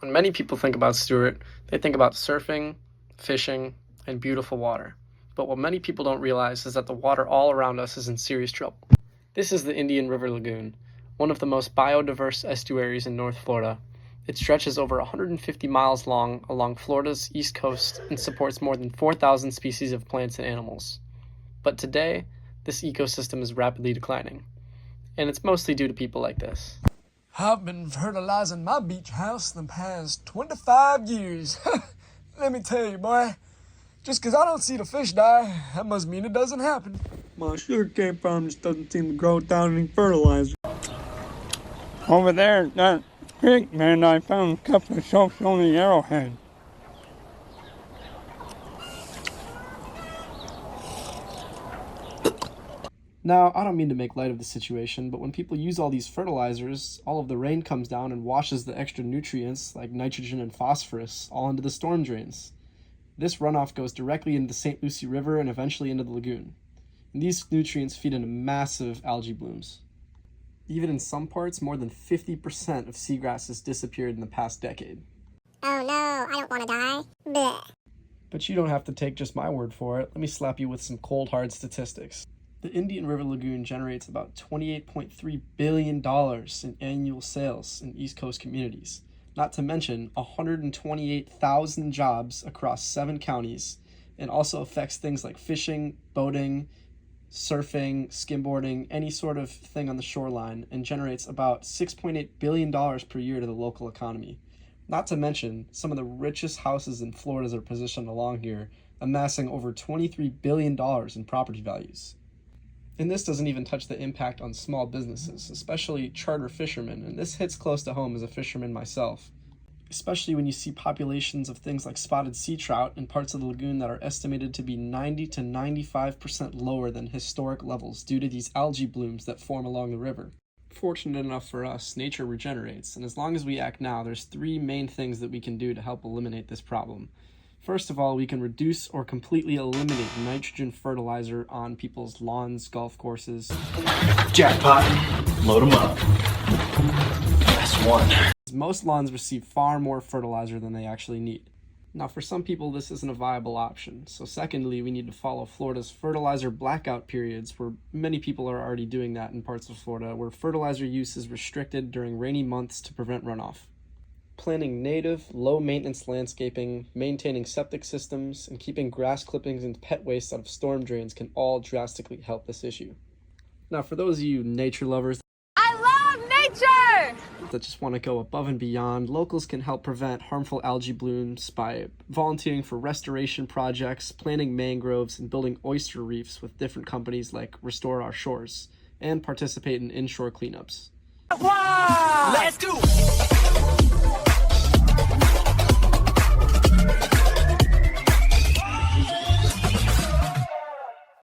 When many people think about Stewart, they think about surfing, fishing, and beautiful water. But what many people don't realize is that the water all around us is in serious trouble. This is the Indian River Lagoon, one of the most biodiverse estuaries in North Florida. It stretches over 150 miles long along Florida's east coast and supports more than 4,000 species of plants and animals. But today, this ecosystem is rapidly declining. And it's mostly due to people like this. I've been fertilizing my beach house the past 25 years. Let me tell you, boy, just 'cause I don't see the fish die, that must mean it doesn't happen. My sugarcane farm just doesn't seem to grow without any fertilizer. Over there at that creek, man, I found a couple of soaps on the arrowhead. Now, I don't mean to make light of the situation, but when people use all these fertilizers, all of the rain comes down and washes the extra nutrients, like nitrogen and phosphorus, all into the storm drains. This runoff goes directly into the St. Lucie River and eventually into the lagoon. And these nutrients feed into massive algae blooms. Even in some parts, more than 50% of seagrass has disappeared in the past decade. Oh no, I don't want to die. Blech. But you don't have to take just my word for it. Let me slap you with some cold, hard statistics. The Indian River Lagoon generates about $28.3 billion in annual sales in East Coast communities, not to mention 128,000 jobs across 7 counties, and also affects things like fishing, boating, surfing, skimboarding, any sort of thing on the shoreline, and generates about $6.8 billion per year to the local economy. Not to mention, some of the richest houses in Florida are positioned along here, amassing over $23 billion in property values. And this doesn't even touch the impact on small businesses, especially charter fishermen, and this hits close to home as a fisherman myself. Especially when you see populations of things like spotted sea trout in parts of the lagoon that are estimated to be 90 to 95% lower than historic levels due to these algae blooms that form along the river. Fortunate enough for us, nature regenerates, and as long as we act now, there's 3 main things that we can do to help eliminate this problem. First of all, we can reduce or completely eliminate nitrogen fertilizer on people's lawns, golf courses. Jackpot. Load them up. That's one. Most lawns receive far more fertilizer than they actually need. Now, for some people, this isn't a viable option. So secondly, we need to follow Florida's fertilizer blackout periods, where many people are already doing that in parts of Florida, where fertilizer use is restricted during rainy months to prevent runoff. Planting native, low-maintenance landscaping, maintaining septic systems, and keeping grass clippings and pet waste out of storm drains can all drastically help this issue. Now, for those of you nature lovers I love nature! that just want to go above and beyond, locals can help prevent harmful algae blooms by volunteering for restoration projects, planting mangroves, and building oyster reefs with different companies like Restore Our Shores, and participate in inshore cleanups. Wow! Let's go!